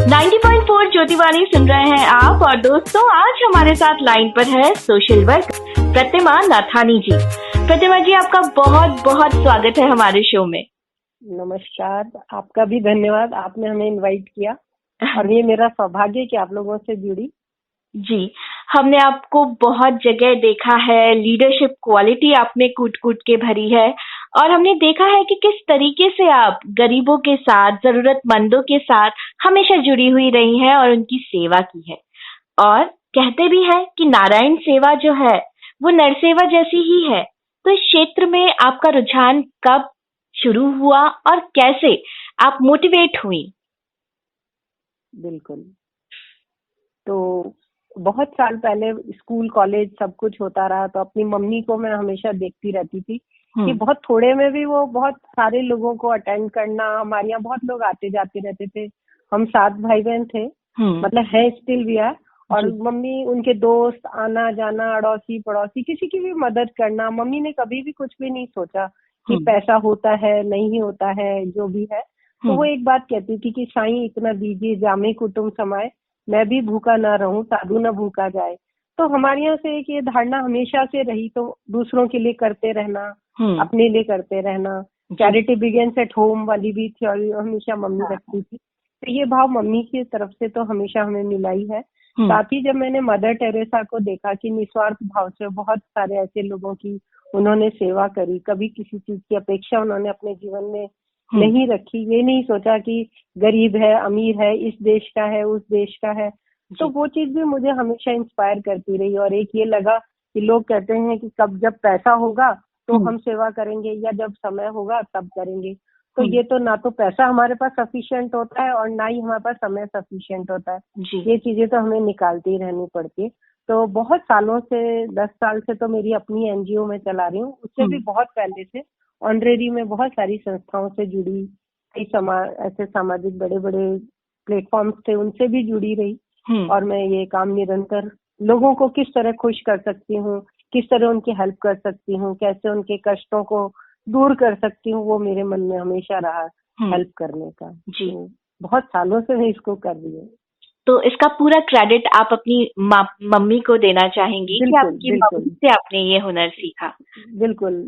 90.4 ज्योतिवाणी सुन रहे हैं आप। और दोस्तों, आज हमारे साथ लाइन पर है सोशल वर्क प्रतिमा नाथानी जी। प्रतिमा जी, आपका बहुत बहुत स्वागत है हमारे शो में। नमस्कार, आपका भी धन्यवाद। आपने हमें इनवाइट किया और ये मेरा सौभाग्य कि आप लोगों से जुड़ी। जी, हमने आपको बहुत जगह देखा है, लीडरशिप क्वालिटी आप में कूट कूट के भरी है, और हमने देखा है कि किस तरीके से आप गरीबों के साथ, जरूरतमंदों के साथ हमेशा जुड़ी हुई रही हैं और उनकी सेवा की है। और कहते भी हैं कि नारायण सेवा जो है वो नरसेवा जैसी ही है। तो इस क्षेत्र में आपका रुझान कब शुरू हुआ और कैसे आप मोटिवेट हुई? बिल्कुल। तो बहुत साल पहले स्कूल कॉलेज सब कुछ होता रहा, तो अपनी मम्मी को मैं हमेशा देखती रहती थी कि बहुत थोड़े में भी वो बहुत सारे लोगों को अटेंड करना। हमारे यहाँ बहुत लोग आते जाते रहते थे। हम 7 भाई बहन थे, मतलब है, स्टिल भी है। और मम्मी उनके दोस्त आना जाना, अड़ोसी पड़ोसी किसी की भी मदद करना। मम्मी ने कभी भी कुछ भी नहीं सोचा कि पैसा होता है नहीं होता है, जो भी है। तो वो एक बात कहती थी कि साईं इतना दीजिए जामे कुटुंब समाए, मैं भी भूखा ना रहूं साधु न भूखा जाए। तो हमारे यहाँ से एक ये धारणा हमेशा से रही, तो दूसरों के लिए करते रहना, अपने लिए करते रहना। चैरिटी बिगिंस एट होम वाली भी थ्योरी हमेशा मम्मी रखती थी। तो ये भाव मम्मी की तरफ से तो हमेशा हमें मिला ही है। साथ ही जब मैंने मदर टेरेसा को देखा कि निस्वार्थ भाव से बहुत सारे ऐसे लोगों की उन्होंने सेवा करी, कभी किसी चीज की अपेक्षा उन्होंने अपने जीवन में नहीं रखी, ये नहीं सोचा कि गरीब है अमीर है, इस देश का है उस देश का है। तो वो चीज भी मुझे हमेशा इंस्पायर करती रही। और एक ये लगा कि लोग कहते हैं कि कब जब पैसा होगा तो हम सेवा करेंगे, या जब समय होगा तब करेंगे। तो ये तो ना तो पैसा हमारे पास सफिशिएंट होता है और ना ही हमारे पास समय सफिशिएंट होता है। ये चीजें तो हमें निकालती रहनी पड़ती है। तो बहुत सालों से, 10 साल से तो मेरी अपनी एनजीओ में चला रही हूँ। उससे भी बहुत पहले से ऑनरेरी में बहुत सारी संस्थाओं से जुड़ी, कई ऐसे सामाजिक बड़े बड़े प्लेटफॉर्म्स थे, उनसे भी जुड़ी रही। और मैं ये काम निरंतर लोगों को किस तरह खुश कर सकती हूँ, किस तरह उनकी हेल्प कर सकती हूँ, कैसे उनके कष्टों को दूर कर सकती हूँ, वो मेरे मन में हमेशा रहा हेल्प करने का। जी, तो बहुत सालों से मैं इसको कर रही हूँ। तो इसका पूरा क्रेडिट आप अपनी मम्मी को देना चाहेंगी कि आपकी मम्मी से आपने ये हुनर सीखा? बिल्कुल,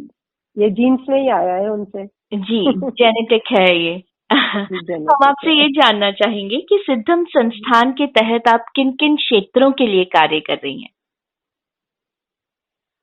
ये जीन्स में ही आया है उनसे। जी, जेनेटिक है ये। हम आपसे ये जानना चाहेंगे कि सिद्धम संस्थान के तहत आप किन किन क्षेत्रों के लिए कार्य कर रही हैं?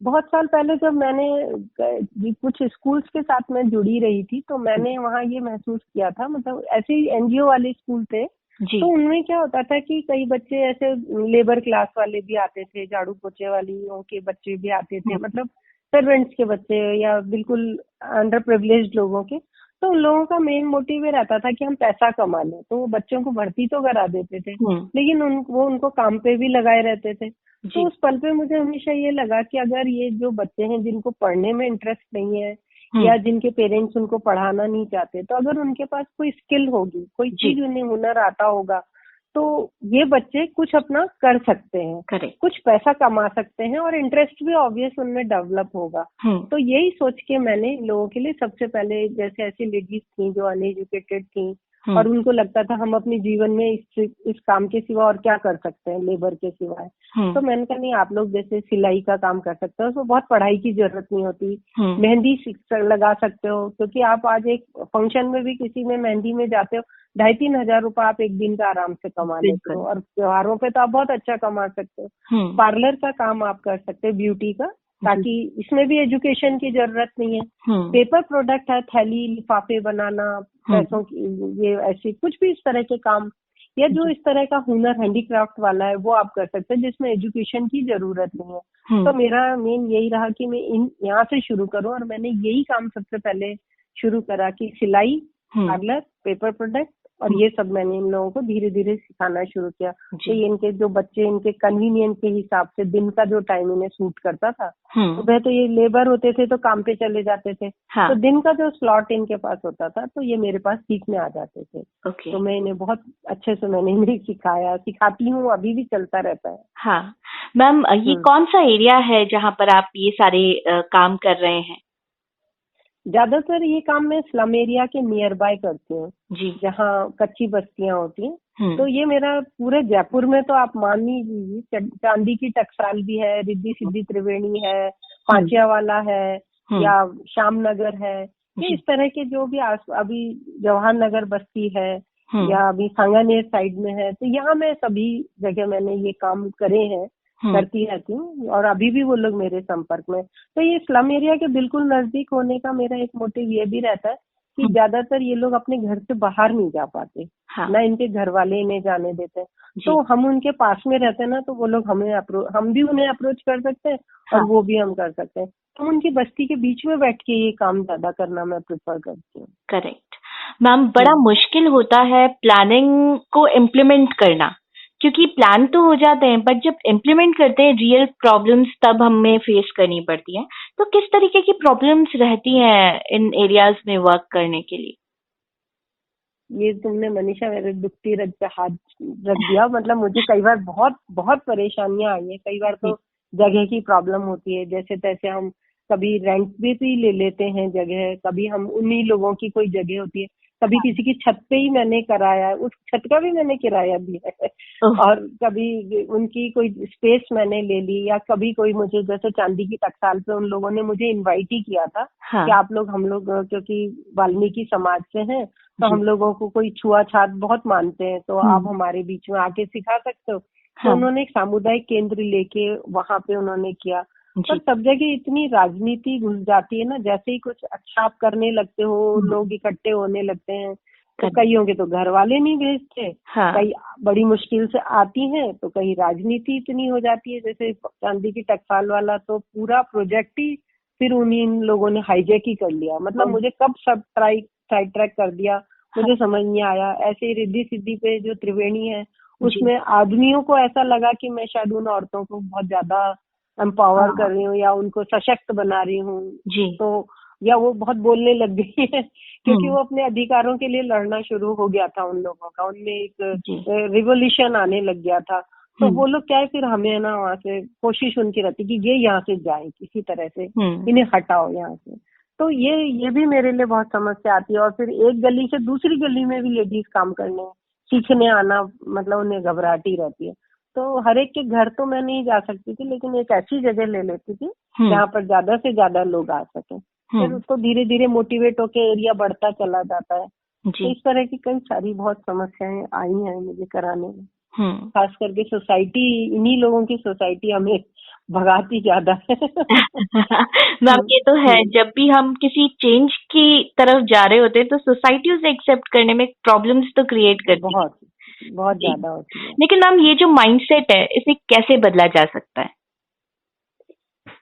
बहुत साल पहले जब मैंने कुछ स्कूल्स के साथ में जुड़ी रही थी, तो मैंने वहाँ ये महसूस किया था, मतलब ऐसे ही एनजीओ वाले स्कूल थे। तो उनमें क्या होता था कि कई बच्चे ऐसे लेबर क्लास वाले भी आते थे, झाड़ू पोछे वालियों के बच्चे भी आते थे, मतलब सर्वेंट्स के बच्चे या बिल्कुल अंडर प्रिविलेज्ड लोगों के। तो उन लोगों का मेन मोटिव ये रहता था कि हम पैसा कमा लें, तो वो बच्चों को भर्ती तो करा देते थे, लेकिन वो उनको काम पे भी लगाए रहते थे। तो उस पल पे मुझे हमेशा ये लगा कि अगर ये जो बच्चे हैं जिनको पढ़ने में इंटरेस्ट नहीं है, या जिनके पेरेंट्स उनको पढ़ाना नहीं चाहते, तो अगर उनके पास कोई स्किल होगी, कोई चीज उन्हें हुनर आता होगा, तो ये बच्चे कुछ अपना कर सकते हैं, कुछ पैसा कमा सकते हैं, और इंटरेस्ट भी ऑब्वियस उनमें डेवलप होगा। तो यही सोच के मैंने इन लोगों के लिए सबसे पहले, जैसे ऐसी लेडीज थी जो अनएजुकेटेड थी और उनको लगता था हम अपने जीवन में इस काम के सिवा और क्या कर सकते हैं, लेबर के सिवाय। तो मैंने कहा नहीं, आप लोग जैसे सिलाई का काम कर सकते हो, उसमें बहुत पढ़ाई की जरूरत नहीं होती, मेहंदी लगा सकते हो, क्योंकि आप आज एक फंक्शन में भी किसी में मेहंदी में जाते हो, 2,500-3 हजार रुपए आप एक दिन का आराम से कमा लेते हो, और त्योहारों पे तो आप बहुत अच्छा कमा सकते हो। पार्लर का काम आप कर सकते हो, ब्यूटी का, ताकि इसमें भी एजुकेशन की जरूरत नहीं है। पेपर प्रोडक्ट है, थैली लिफाफे बनाना, पैसों की, ये ऐसे कुछ भी इस तरह के काम, या जो इस तरह का हुनर हैंडीक्राफ्ट वाला है वो आप कर सकते हैं, जिसमें एजुकेशन की जरूरत नहीं है। तो मेरा मेन यही रहा कि मैं यहाँ से शुरू करूँ, और मैंने यही काम सबसे पहले शुरू करा कि सिलाई, पार्लर, पेपर प्रोडक्ट, और ये सब मैंने इन लोगों को धीरे धीरे सिखाना शुरू किया। तो इनके जो बच्चे, इनके कन्वीनियंस के हिसाब से दिन का जो टाइम इन्हें सूट करता था, सुबह तो ये लेबर होते थे तो काम पे चले जाते थे, तो दिन का जो स्लॉट इनके पास होता था, तो ये मेरे पास सीखने आ जाते थे। तो मैं इन्हें बहुत अच्छे से मैंने इन्हें सिखाती हूँ, अभी भी चलता रहता है। हाँ मैम, ये कौन सा एरिया है जहाँ पर आप ये सारे काम कर रहे हैं? ज्यादातर ये काम मैं स्लम एरिया के नियर बाय करती हूँ, जी। जहाँ कच्ची बस्तियां होती हैं। तो ये मेरा पूरे जयपुर में तो आप मान ही लीजिए, चांदी की टकसाल भी है, रिद्धि सिद्धि त्रिवेणी है, पांचिया वाला है, या श्याम नगर है, ये इस तरह के जो भी अभी जवाहर नगर बस्ती है, या अभी सांगानेर साइड में है, तो यहाँ मैं सभी जगह मैंने ये काम करे हैं, करती रहती हूँ, और अभी भी वो लोग मेरे संपर्क में। तो ये स्लम एरिया के बिल्कुल नजदीक होने का मेरा एक मोटिव ये भी रहता है कि ज्यादातर ये लोग अपने घर से बाहर नहीं जा पाते, ना इनके घर वाले इन्हें जाने देते, तो हम उनके पास में रहते हैं ना, तो वो लोग हम भी उन्हें अप्रोच कर सकते हैं, और वो भी हम कर सकते हैं। तो उनकी बस्ती के बीच में बैठ के ये काम ज्यादा करना मैं प्रेफर करती हूँ। करेक्ट मैम, बड़ा मुश्किल होता है प्लानिंग को इम्प्लीमेंट करना, क्योंकि प्लान तो हो जाते हैं, बट जब इम्प्लीमेंट करते हैं रियल प्रॉब्लम्स तब हमें फेस करनी पड़ती हैं। तो किस तरीके की प्रॉब्लम्स रहती हैं इन एरियाज में वर्क करने के लिए? ये तुमने मनीषा मेरे दुखती रग पे हाथ रख दिया। मतलब मुझे कई बार बहुत बहुत परेशानियां आई है। कई बार तो जगह की प्रॉब्लम होती है, जैसे तैसे हम कभी रेंट भी ले लेते हैं जगह, कभी हम उन्हीं लोगों की कोई जगह होती है, कभी किसी की छत पे ही मैंने कराया, उस छत का भी मैंने किराया दिया है, और कभी उनकी कोई स्पेस मैंने ले ली, या कभी कोई मुझे, जैसे चांदी की टकसाल पे उन लोगों ने मुझे इनवाइट ही किया था कि आप लोग, हम लोग क्योंकि वाल्मीकि समाज से हैं, तो हम लोगों को कोई छुआछात बहुत मानते हैं, तो आप हमारे बीच में आके सिखा सकते हो। तो उन्होंने एक सामुदायिक केंद्र लेके वहां पे उन्होंने किया। पर सब जगह इतनी राजनीति घुस जाती है ना, जैसे ही कुछ अच्छा आप करने लगते हो, लोग इकट्ठे होने लगते हैं, तो कईयों के तो घर वाले नहीं भेजते, कई बड़ी मुश्किल से आती हैं, तो कहीं राजनीति इतनी हो जाती है। जैसे चांदी की टकसाल वाला तो पूरा प्रोजेक्ट ही फिर उन्हीं लोगों ने हाईजैक ही कर लिया। मतलब मुझे कब सब साइड ट्रैक कर दिया मुझे समझ नहीं आया। ऐसे ही रिद्धि सिद्धि पे जो त्रिवेणी है, उसमें आदमियों को ऐसा लगा कि मैं शायद उन औरतों को बहुत ज्यादा एम्पावर कर रही हूँ या उनको सशक्त बना रही हूँ, तो या वो बहुत बोलने लग गई है, क्योंकि वो अपने अधिकारों के लिए लड़ना शुरू हो गया था उन लोगों का, उनमें एक रिवोल्यूशन आने लग गया था। तो वो लोग क्या है, फिर हमें ना वहाँ से कोशिश उनकी रहती कि ये यहाँ से जाए, किसी तरह से इन्हें हटाओ यहाँ से। तो ये भी मेरे लिए बहुत समस्या आती है। और फिर एक गली से दूसरी गली में भी लेडीज काम करने सीखने आना, मतलब उन्हें घबराहट ही रहती है। तो हर एक के घर तो मैं नहीं जा सकती थी, लेकिन एक ऐसी जगह ले लेती थी जहाँ पर ज्यादा से ज्यादा लोग आ सके। फिर उसको धीरे धीरे मोटिवेट होके एरिया बढ़ता चला जाता है। तो इस तरह की कई सारी बहुत समस्याएं आई हैं मुझे कराने में। खास करके सोसाइटी, इन्हीं लोगों की सोसाइटी हमें भगाती ज्यादा है। मैम ये तो है, जब भी हम किसी चेंज की तरफ जा रहे होते हैं तो सोसाइटी उसे एक्सेप्ट करने में प्रॉब्लम्स तो क्रिएट करती है, बहुत ज्यादा होती है। लेकिन मैम ये जो माइंडसेट है, इसे कैसे बदला जा सकता है?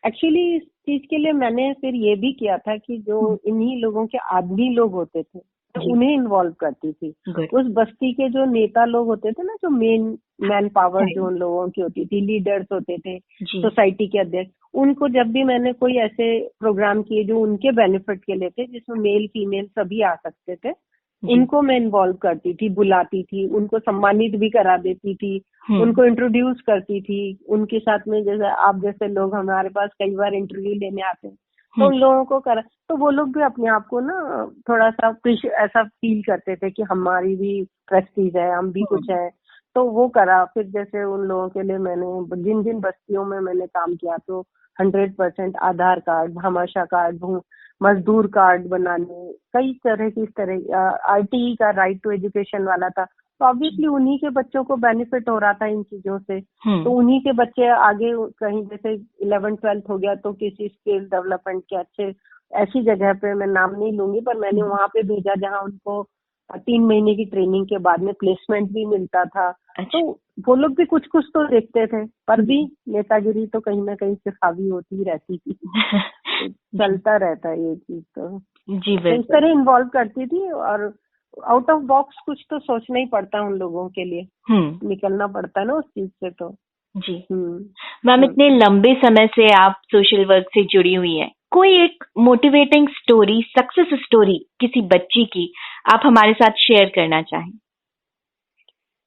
एक्चुअली इस चीज के लिए मैंने फिर ये भी किया था कि जो इन्हीं लोगों के आदमी लोग होते थे, तो उन्हें इन्वॉल्व करती थी। उस बस्ती के जो नेता लोग होते थे ना, जो मैन पावर जो उन लोगों की होती थी, लीडर्स होते थे, सोसाइटी के अध्यक्ष, उनको जब भी मैंने कोई ऐसे प्रोग्राम किए जो उनके बेनिफिट के लिए थे, जिसमें मेल फीमेल सभी आ सकते थे, उनको मैं इन्वॉल्व करती थी, बुलाती थी, उनको सम्मानित भी करा देती थी, उनको इंट्रोड्यूस करती थी। उनके साथ में जैसे आप जैसे लोग हमारे पास कई बार इंटरव्यू लेने आते हैं, तो उन लोगों को करा, तो वो लोग भी अपने आप को ना थोड़ा सा ऐसा फील करते थे कि हमारी भी प्रेस्टीज है, हम भी कुछ है, तो वो करा। फिर जैसे उन लोगों के लिए मैंने जिन जिन बस्तियों में मैंने काम किया, तो 100% आधार कार्ड, भामाशाह कार्ड, मजदूर कार्ड बनाने, कई तरह की, इस तरह RTE का, राइट टू एजुकेशन वाला था। तो ऑब्वियसली उन्हीं के बच्चों को बेनिफिट हो रहा था इन चीजों से। तो उन्हीं के बच्चे आगे कहीं जैसे 11th-12th हो गया तो किसी स्किल डेवलपमेंट के अच्छे, ऐसी जगह पे मैं नाम नहीं लूंगी, पर मैंने वहां पे भेजा जहां उनको 3 महीने की ट्रेनिंग के बाद में प्लेसमेंट भी मिलता था। तो वो लोग भी कुछ कुछ तो देखते थे, पर भी नेतागिरी तो कहीं ना कहीं सिर्फ हावी होती ही रहती थी। चलता रहता है ये चीज। तो इस तरह इन्वॉल्व करती थी, और आउट ऑफ बॉक्स कुछ तो सोचना ही पड़ता है उन लोगों के लिए, निकलना पड़ता है ना उस चीज से। तो जी मैम, इतने लंबे समय से आप सोशल वर्क से जुड़ी हुई हैं, कोई एक मोटिवेटिंग स्टोरी, सक्सेस स्टोरी किसी बच्ची की आप हमारे साथ शेयर करना चाहें?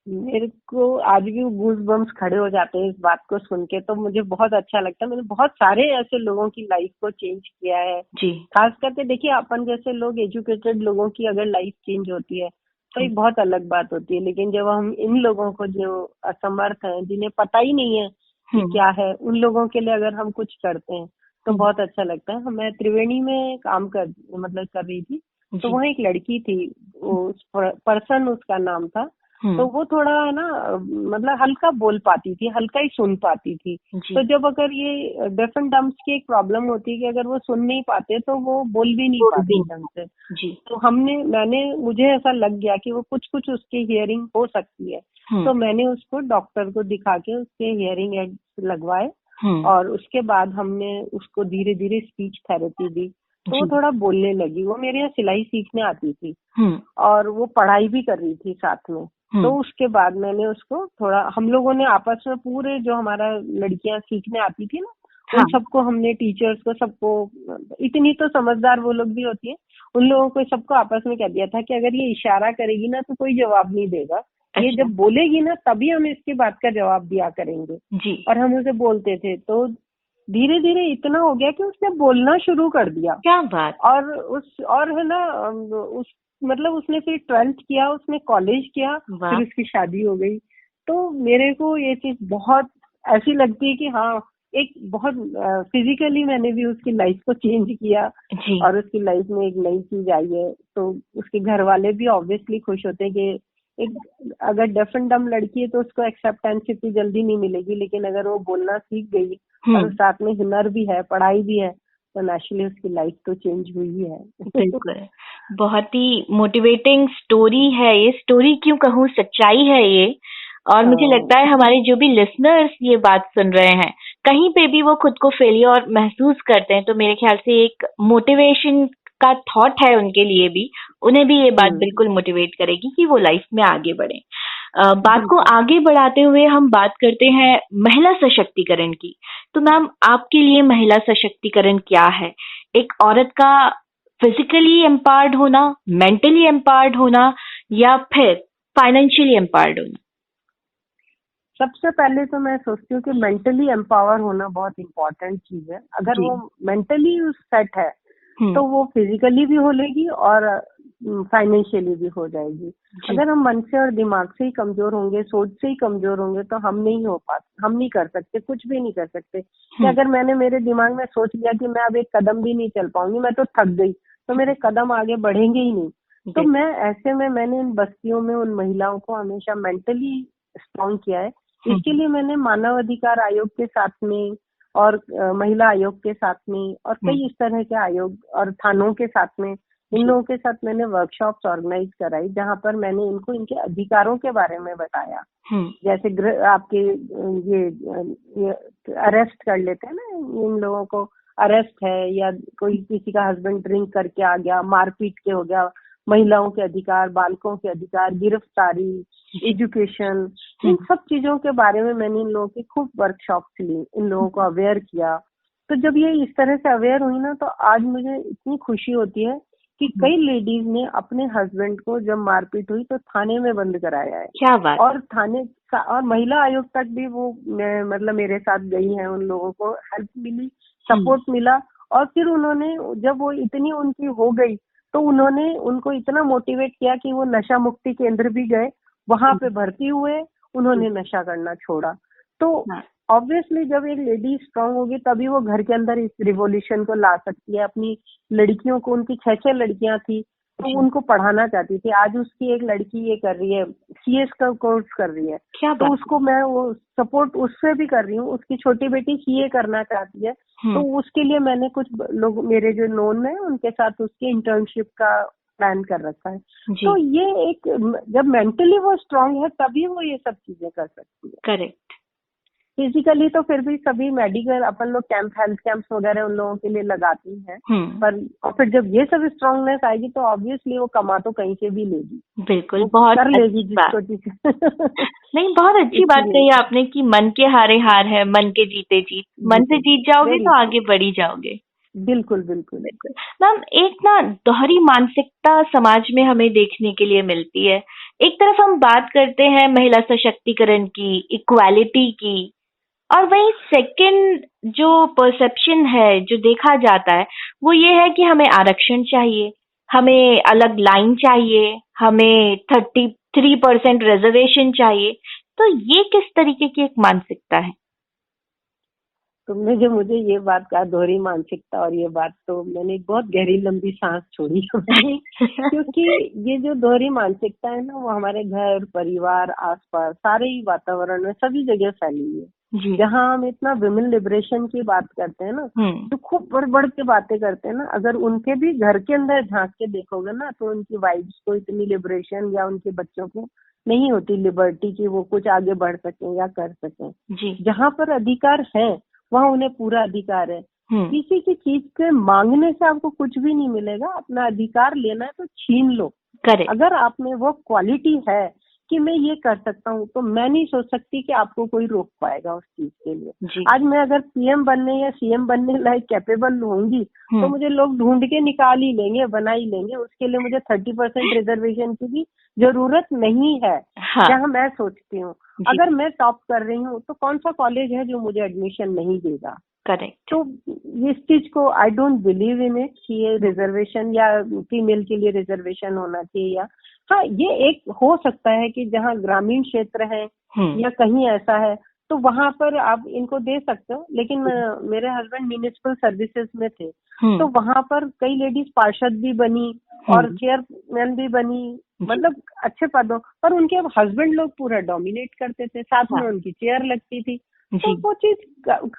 मेरे को आज भी गूज बम्स खड़े हो जाते हैं इस बात को सुन के, तो मुझे बहुत अच्छा लगता है। मैंने बहुत सारे ऐसे लोगों की लाइफ को चेंज किया है जी। खास करके देखिए अपन जैसे लोग एजुकेटेड लोगों की अगर लाइफ चेंज होती है तो एक बहुत अलग बात होती है, लेकिन जब हम इन लोगों को जो असमर्थ हैं जिन्हें पता ही नहीं है कि क्या है, उन लोगों के लिए अगर हम कुछ करते हैं तो बहुत अच्छा लगता है। मैं त्रिवेणी में काम कर रही थी, तो वहाँ एक लड़की थी, उस पर्सन उसका नाम था, तो वो थोड़ा है ना मतलब हल्का बोल पाती थी, हल्का ही सुन पाती थी। तो जब अगर ये डेफ एंड डम्ब्स की एक प्रॉब्लम होती है कि अगर वो सुन नहीं पाते तो वो बोल भी नहीं पाते ढंग से, तो मुझे ऐसा लग गया कि वो कुछ उसकी हियरिंग हो सकती है, तो मैंने उसको डॉक्टर को दिखा के उसके हियरिंग एड लगवाए और उसके बाद हमने उसको धीरे धीरे स्पीच थेरेपी दी, तो वो थोड़ा बोलने लगी। वो मेरे यहाँ सिलाई सीखने आती थी और वो पढ़ाई भी कर रही थी साथ में। तो उसके बाद मैंने उसको थोड़ा, हम लोगों ने आपस में पूरे जो हमारा लड़कियां सीखने आती थी ना, उन सबको हमने टीचर्स को सबको, इतनी तो समझदार वो लोग भी होती है, उन लोगों को सबको आपस में कह दिया था कि अगर ये इशारा करेगी ना तो कोई जवाब नहीं देगा, ये जब बोलेगी ना तभी हम इसकी बात का जवाब दिया करेंगे। और हम उसे बोलते थे, तो धीरे धीरे इतना हो गया कि उसने बोलना शुरू कर दिया। क्या बात। और है ना मतलब उसने फिर 12th किया, उसने कॉलेज किया, फिर उसकी शादी हो गई। तो मेरे को ये चीज बहुत ऐसी लगती है कि हाँ, एक बहुत फिजिकली मैंने भी उसकी लाइफ को चेंज किया और उसकी लाइफ में एक नई चीज आई है, तो उसके घर वाले भी ऑब्वियसली खुश होते हैं कि एक अगर डेफ एंड डम लड़की है तो उसको एक्सेप्टेंस इतनी जल्दी नहीं मिलेगी, लेकिन अगर वो बोलना सीख गई और साथ में हुनर भी है, पढ़ाई भी है, तो नेचुरली उसकी लाइफ तो चेंज हुई है। बिल्कुल, बहुत ही मोटिवेटिंग स्टोरी है ये, स्टोरी क्यों कहूँ, सच्चाई है ये। और मुझे लगता है हमारे जो भी लिसनर्स ये बात सुन रहे हैं, कहीं पे भी वो खुद को फेलियर महसूस करते हैं, तो मेरे ख्याल से एक मोटिवेशन का थॉट है उनके लिए भी, उन्हें भी ये बात बिल्कुल मोटिवेट करेगी कि वो लाइफ में आगे बढ़े। बात को आगे बढ़ाते हुए हम बात करते हैं महिला सशक्तिकरण की। तो मैम, आपके लिए महिला सशक्तिकरण क्या है? एक औरत का फिजिकली एम्पावर्ड होना, मेंटली एम्पावर्ड होना, या फिर फाइनेंशियली एम्पावर्ड होना? सबसे पहले तो मैं सोचती हूँ कि मेंटली एम्पावर होना बहुत इम्पोर्टेंट चीज है। अगर वो मेंटली सेट है तो वो फिजिकली भी हो लेगी और फाइनेंशियली भी हो जाएगी। अगर हम मन से और दिमाग से ही कमजोर होंगे, सोच से ही कमजोर होंगे, तो हम नहीं कर सकते, कुछ भी नहीं कर सकते। कि अगर मैंने मेरे दिमाग में सोच लिया कि मैं अब एक कदम भी नहीं चल पाऊंगी, मैं तो थक गई, तो मेरे कदम आगे बढ़ेंगे ही नहीं। तो मैंने इन बस्तियों में उन महिलाओं को हमेशा मेंटली स्ट्रॉन्ग किया है। इसके लिए मैंने मानव अधिकार आयोग के साथ में और महिला आयोग के साथ में और कई इस तरह के आयोग और थानों के साथ में, इन लोगों के साथ मैंने वर्कशॉप्स ऑर्गेनाइज कराई, जहां पर मैंने इनको इनके अधिकारों के बारे में बताया। जैसे आपके ये अरेस्ट कर लेते हैं ना, इन लोगों को अरेस्ट है, या कोई किसी का हस्बैंड ड्रिंक करके आ गया, मारपीट के हो गया, महिलाओं के अधिकार, बालकों के अधिकार, गिरफ्तारी, एजुकेशन, इन सब चीजों के बारे में मैंने इन लोगों की खूब वर्कशॉप्स ली, इन लोगों को अवेयर किया। तो जब ये इस तरह से अवेयर हुई ना, तो आज मुझे इतनी खुशी होती है कि कई लेडीज ने अपने हस्बैंड को जब मारपीट हुई तो थाने में बंद कराया है। क्या बात। और महिला आयोग तक भी वो मतलब मेरे साथ गई हैं, उन लोगों को हेल्प मिली, सपोर्ट मिला। और फिर उन्होंने, जब वो इतनी उनकी हो गई, तो उन्होंने उनको इतना मोटिवेट किया कि वो नशा मुक्ति केंद्र भी गए, वहां पे भर्ती हुए, उन्होंने नशा करना छोड़ा। तो ऑब्वियसली जब एक लेडी स्ट्रांग होगी तभी वो घर के अंदर इस रिवॉल्यूशन को ला सकती है। अपनी लड़कियों को, उनकी 6 लड़कियां थी, तो उनको पढ़ाना चाहती थी। आज उसकी एक लड़की ये कर रही है, CS का कोर्स कर रही है, तो उसको मैं वो सपोर्ट उससे भी कर रही हूँ। उसकी छोटी बेटी CA करना चाहती है, तो उसके लिए मैंने कुछ लोग मेरे जो नोन है उनके साथ उसकी इंटर्नशिप का प्लान कर रखा है। तो ये एक, जब मेंटली वो स्ट्रांग है तभी वो ये सब चीजें कर सकती है। करेक्ट। फिजिकली तो फिर भी सभी मेडिकल अपन लोग हेल्थ कैंप्स वगैरह उन लोगों के लिए लगाती हैं, पर और फिर जब ये सब स्ट्रांगनेस आएगी तो ऑब्वियसली वो कमा तो कहीं से भी लेगी। बिल्कुल, बहुत कर लेगी जिसको नहीं, बहुत अच्छी बात कही आपने कि मन के हारे हार है, मन के जीते जीत। मन से जीत जाओगे तो आगे बढ़ी जाओगे। बिल्कुल बिल्कुल बिल्कुल। मैम, एक ना दोहरी मानसिकता समाज में हमें देखने के लिए मिलती है एक तरफ हम बात करते हैं महिला सशक्तिकरण की, इक्वालिटी की, और वहीं सेकंड जो परसेप्शन है, जो देखा जाता है, वो ये है कि हमें आरक्षण चाहिए, हमें अलग लाइन चाहिए, हमें 33% रिजर्वेशन चाहिए। तो ये किस तरीके की एक मानसिकता है? तुमने जो मुझे ये बात कहा, दोहरी मानसिकता, और ये बात तो मैंने एक बहुत गहरी लंबी सांस छोड़ी क्योंकि ये जो दोहरी मानसिकता है ना, वो हमारे घर, परिवार, आसपास, सारे ही वातावरण में सभी जगह फैली हुई है। जहाँ हम इतना विमेन लिबरेशन की बात करते हैं ना, तो खूब बढ़ बढ़ के बातें करते हैं ना, अगर उनके भी घर के अंदर झांक के देखोगे ना, तो उनकी वाइफ्स को इतनी लिबरेशन, या उनके बच्चों को नहीं होती लिबर्टी कि वो कुछ आगे बढ़ सके या कर सके। जहाँ पर अधिकार है वहाँ उन्हें पूरा अधिकार है। किसी की चीज के मांगने से आपको कुछ भी नहीं मिलेगा। अपना अधिकार लेना है तो छीन लो। अगर आप में वो क्वालिटी है कि मैं ये कर सकता हूँ, तो मैं नहीं सोच सकती कि आपको कोई रोक पाएगा उस चीज के लिए। आज मैं अगर पीएम बनने या सीएम बनने लायक कैपेबल होंगी, तो मुझे लोग ढूंढ के निकाल ही लेंगे, बना ही लेंगे। उसके लिए मुझे 30% रिजर्वेशन की भी जरूरत नहीं है। जहाँ मैं सोचती हूँ, अगर मैं टॉप कर रही हूँ, तो कौन सा कॉलेज है जो मुझे एडमिशन नहीं देगा? करेक्ट। तो इस चीज को I don't believe in it कि ये रिजर्वेशन या फीमेल के लिए रिजर्वेशन होना चाहिए। या हाँ, ये एक हो सकता है कि जहाँ ग्रामीण क्षेत्र है या कहीं ऐसा है, तो वहां पर आप इनको दे सकते हो। लेकिन मेरे हस्बैंड म्यूनिसिपल सर्विसेज में थे, तो वहां पर कई लेडीज पार्षद भी बनी और चेयरमैन भी बनी, मतलब अच्छे पदों पर। उनके हस्बैंड लोग पूरा डोमिनेट करते थे, साथ में उनकी चेयर लगती थी। तो वो चीज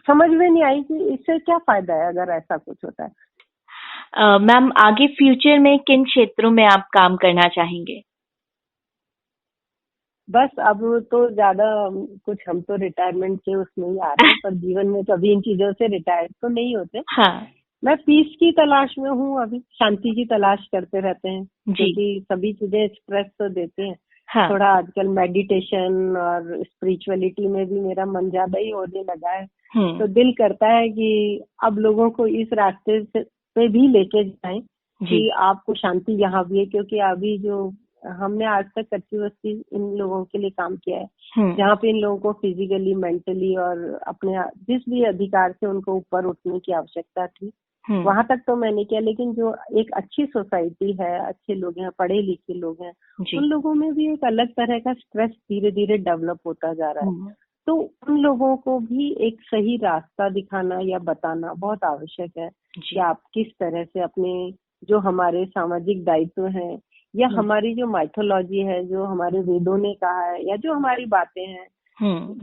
समझ में नहीं आई कि इससे क्या फायदा है अगर ऐसा कुछ होता है। मैम, आगे फ्यूचर में किन क्षेत्रों में आप काम करना चाहेंगे? बस अब तो ज्यादा कुछ, हम तो रिटायरमेंट के उसमें ही आ रहे हैं, पर जीवन में कभी इन चीजों से रिटायर तो नहीं होते। मैं पीस की तलाश में हूँ, अभी शांति की तलाश करते रहते हैं, क्योंकि सभी चीजें स्ट्रेस तो देते हैं। थोड़ा आजकल मेडिटेशन और स्पिरिचुअलिटी में भी मेरा मन ज्यादा ही होने लगा है। तो दिल करता है कि अब लोगों को इस रास्ते पे भी लेके जाएं कि आपको शांति यहाँ भी है। क्योंकि अभी जो हमने आज तक कच्ची बस्ती इन लोगों के लिए काम किया है, जहाँ पे इन लोगों को फिजिकली, मेंटली और अपने जिस भी अधिकार से उनको ऊपर उठने की आवश्यकता थी, वहां तक तो मैंने किया। लेकिन जो एक अच्छी सोसाइटी है, अच्छे लोग हैं, पढ़े लिखे लोग हैं, उन लोगों में भी एक अलग तरह का स्ट्रेस धीरे धीरे डेवलप होता जा रहा है। तो उन लोगों को भी एक सही रास्ता दिखाना या बताना बहुत आवश्यक है कि आप किस तरह से अपने जो हमारे सामाजिक दायित्व हैं, या हमारी जो माइथोलॉजी है, जो हमारे वेदों ने कहा है, या जो हमारी बातें हैं,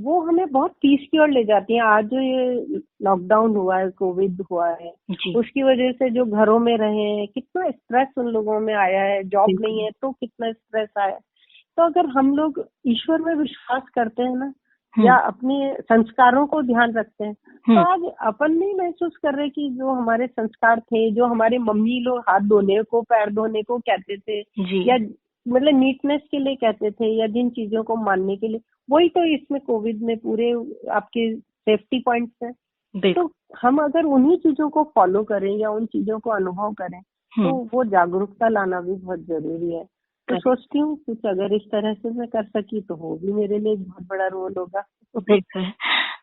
वो हमें बहुत पीस की ओर ले जाती हैं। आज जो ये लॉकडाउन हुआ है, कोविड हुआ है, उसकी वजह से जो घरों में रहे हैं, कितना स्ट्रेस उन लोगों में आया है। जॉब नहीं है तो कितना स्ट्रेस आया। तो अगर हम लोग ईश्वर में विश्वास करते हैं ना, या अपने संस्कारों को ध्यान रखते हैं, तो आज अपन नहीं महसूस कर रहे कि जो हमारे संस्कार थे, जो हमारे मम्मी लोग हाथ धोने को, पैर धोने को कहते थे, या मतलब नीटनेस के लिए कहते थे, या जिन चीजों को मानने के लिए, वही तो इसमें कोविड में पूरे आपके सेफ्टी पॉइंट्स हैं। तो हम अगर उन्हीं चीजों को फॉलो करें या उन चीजों को अनुभव करें, तो वो जागरूकता लाना भी बहुत जरूरी है। तो सोचती हूँ कुछ अगर इस तरह से मैं कर सकी तो वो भी मेरे लिए एक बहुत बड़ा रोल होगा।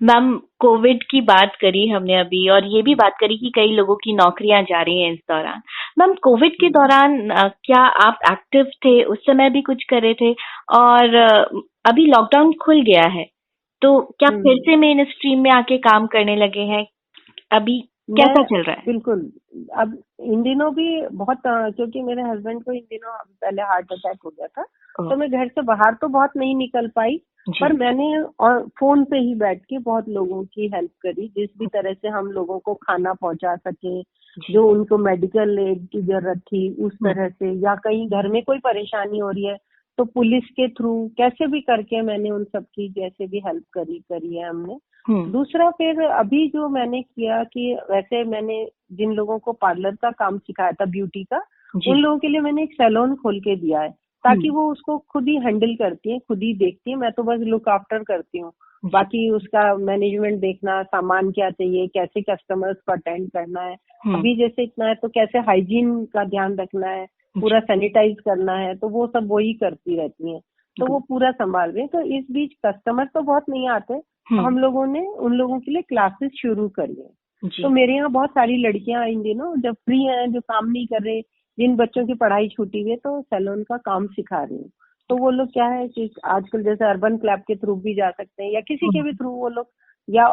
मैम, कोविड की बात करी हमने अभी, और ये भी बात करी कि कई लोगों की नौकरियां जा रही हैं इस दौरान। मैम, कोविड के दौरान क्या आप एक्टिव थे? उस समय भी कुछ कर रहे थे? और अभी लॉकडाउन खुल गया है, तो क्या फिर से मेन स्ट्रीम में आके काम करने लगे हैं? अभी कैसा चल रहा है? बिल्कुल, अब इन दिनों भी बहुत, क्योंकि मेरे हस्बैंड को इन दिनों पहले हार्ट अटैक हो गया था, तो मैं घर से बाहर तो बहुत नहीं निकल पाई, पर मैंने फोन पे ही बैठ के बहुत लोगों की हेल्प करी। जिस भी तरह से हम लोगों को खाना पहुंचा सके, जो उनको मेडिकल एड की जरूरत थी उस तरह से, या कहीं घर में कोई परेशानी हो रही है तो पुलिस के थ्रू कैसे भी करके मैंने उन सब की जैसे भी हेल्प करी है हमने। दूसरा, फिर अभी जो मैंने किया कि वैसे मैंने जिन लोगों को पार्लर का काम सिखाया था, ब्यूटी का, उन लोगों के लिए मैंने एक सैलून खोल के दिया है, ताकि वो उसको खुद ही हैंडल करती हैं, खुद ही देखती हैं। मैं तो बस लुक आफ्टर करती हूँ, बाकी उसका मैनेजमेंट देखना, सामान क्या चाहिए, कैसे कस्टमर्स को अटेंड करना है। अभी जैसे इतना है तो कैसे हाइजीन का ध्यान रखना है, पूरा सैनिटाइज करना है, तो वो सब वही करती रहती हैं, तो वो पूरा संभाल रही हैं। तो इस बीच कस्टमर तो बहुत नहीं आते, तो हम लोगों ने उन लोगों के लिए क्लासेस शुरू करी है। तो मेरे यहाँ बहुत सारी लड़कियां इन दिनों जब फ्री हैं, जो काम नहीं कर रहे, जिन बच्चों की पढ़ाई छूटी हुई है, तो सैलून का काम सिखा रही हूँ। तो वो लोग क्या है कि आजकल जैसे अर्बन क्लब के थ्रू भी जा सकते हैं, या किसी के भी थ्रू वो लोग, या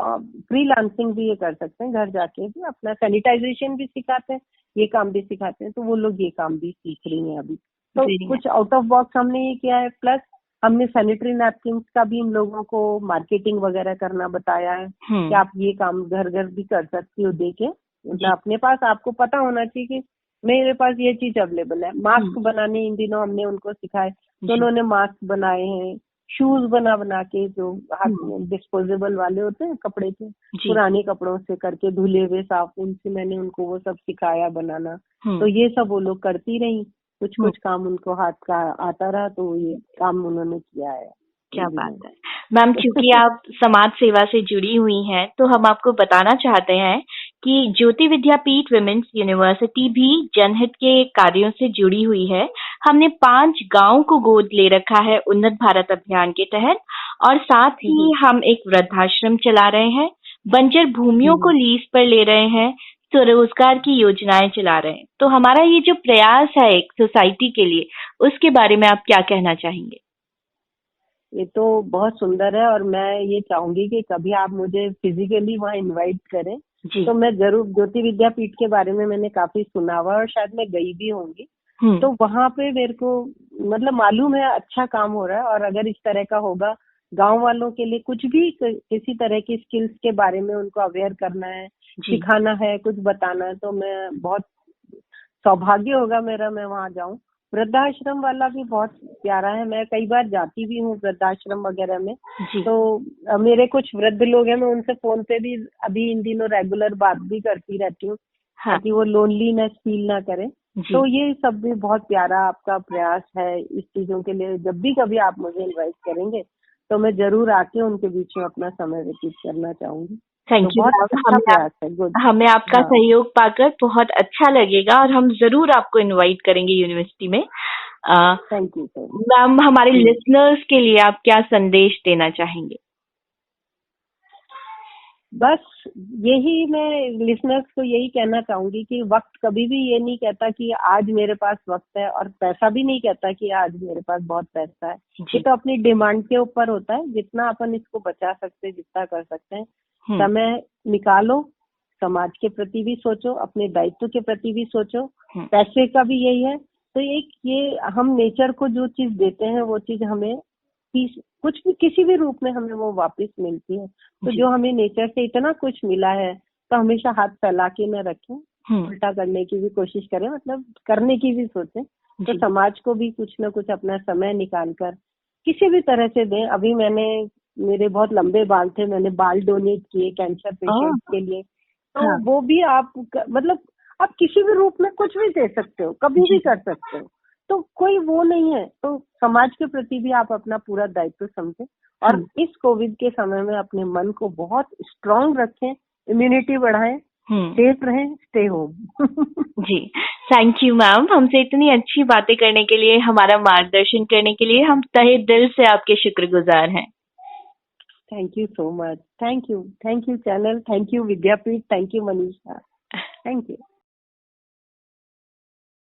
फ्रीलांसिंग भी ये कर सकते हैं, घर जाके भी अपना सैनिटाइजेशन भी सिखाते हैं, ये काम भी सिखाते हैं। तो वो लोग ये काम भी सीख रही हैं अभी। तो कुछ आउट ऑफ बॉक्स हमने ये किया है, प्लस हमने सैनिटरी नैपकिन का भी इन लोगों को मार्केटिंग वगैरह करना बताया है कि आप ये काम घर घर भी कर सकती हो देके, मतलब अपने पास आपको पता होना चाहिए कि मेरे पास ये चीज अवेलेबल है। मास्क बनाने इन दिनों हमने उनको सिखाए, तो उन्होंने मास्क बनाए हैं, शूज बना के, जो हाथ में डिस्पोजेबल वाले होते हैं कपड़े के, पुराने कपड़ों से करके धुले हुए साफ, उनसे मैंने उनको वो सब सिखाया बनाना। तो ये सब वो लोग करती रही, कुछ काम उनको हाथ का आता रहा, तो ये काम उन्होंने किया है। क्या बात है मैम, क्योंकि आप समाज सेवा से जुड़ी हुई हैं, तो हम आपको बताना चाहते हैं कि ज्योति विद्यापीठ विमेंस यूनिवर्सिटी भी जनहित के कार्यों से जुड़ी हुई है। हमने 5 गांव को गोद ले रखा है उन्नत भारत अभियान के तहत, और साथ ही हम एक वृद्धाश्रम चला रहे हैं, बंजर भूमियों को लीज पर ले रहे हैं, स्वरोजगार की योजनाएं चला रहे हैं। तो हमारा ये जो प्रयास है एक सोसाइटी के लिए, उसके बारे में आप क्या कहना चाहेंगे? ये तो बहुत सुंदर है, और मैं ये चाहूंगी कि कभी आप मुझे फिजिकली वहाँ इनवाइट करें, तो मैं जरूर, ज्योति विद्यापीठ के बारे में मैंने काफी सुना हुआ, और शायद मैं गई भी होंगी। तो वहाँ पे मेरे को मतलब मालूम है अच्छा काम हो रहा है, और अगर इस तरह का होगा, गांव वालों के लिए कुछ भी किसी तरह की स्किल्स के बारे में उनको अवेयर करना है, सिखाना है, कुछ बताना है, तो मैं बहुत सौभाग्य होगा मेरा, मैं वहाँ जाऊं। वृद्धाश्रम वाला भी बहुत प्यारा है, मैं कई बार जाती भी हूँ वृद्धाश्रम वगैरह में। तो मेरे कुछ वृद्ध लोग हैं, मैं उनसे फोन पे भी अभी इन दिनों रेगुलर बात भी करती रहती हूँ, ताकि वो लोनलीनेस फील ना करें। तो ये सब भी बहुत प्यारा आपका प्रयास है इस चीजों के लिए। जब भी कभी आप मुझे इनवाइट करेंगे, तो मैं जरूर आके उनके बीच में अपना समय व्यतीत करना चाहूंगी। Thank you. हमें आपका सहयोग पाकर बहुत अच्छा लगेगा, और हम जरूर आपको इनवाइट करेंगे यूनिवर्सिटी में। Thank you sir. मैम, हमारे लिसनर्स के लिए आप क्या संदेश देना चाहेंगे? बस यही, मैं लिसनर्स को यही कहना चाहूंगी कि वक्त कभी भी ये नहीं कहता कि आज मेरे पास वक्त है, और पैसा भी नहीं कहता कि आज मेरे पास बहुत पैसा है। ये तो अपनी डिमांड के ऊपर होता है, जितना अपन इसको बचा सकते हैं, जितना कर सकते हैं, समय निकालो, समाज के प्रति भी सोचो, अपने दायित्व के प्रति भी सोचो। पैसे का भी यही है। तो एक ये हम नेचर को जो चीज देते हैं, वो चीज हमें कुछ भी किसी भी रूप में हमें वो वापस मिलती है। तो जो हमें नेचर से इतना कुछ मिला है, तो हमेशा हाथ फैला के न रखें, उल्टा करने की भी कोशिश करें, मतलब करने की भी सोचें। तो समाज को भी कुछ न कुछ अपना समय निकाल कर किसी भी तरह से दें। अभी मेरे बहुत लंबे बाल थे, मैंने बाल डोनेट किए कैंसर पेशेंट के लिए। तो वो भी आप मतलब आप किसी भी रूप में कुछ भी दे सकते हो, कभी भी कर सकते हो। तो कोई वो नहीं है। तो समाज के प्रति भी आप अपना पूरा दायित्व समझें, और इस कोविड के समय में अपने मन को बहुत स्ट्रांग रखें, इम्यूनिटी बढ़ाएं, सेफ रहें, स्टे होम। जी, थैंक यू मैम, हमसे इतनी अच्छी बातें करने के लिए, हमारा मार्गदर्शन करने के लिए हम तहे दिल से आपके शुक्रगुजार हैं। Thank you so much. Thank you channel, thank you Vidyapeeth, thank you Manisha, thank you.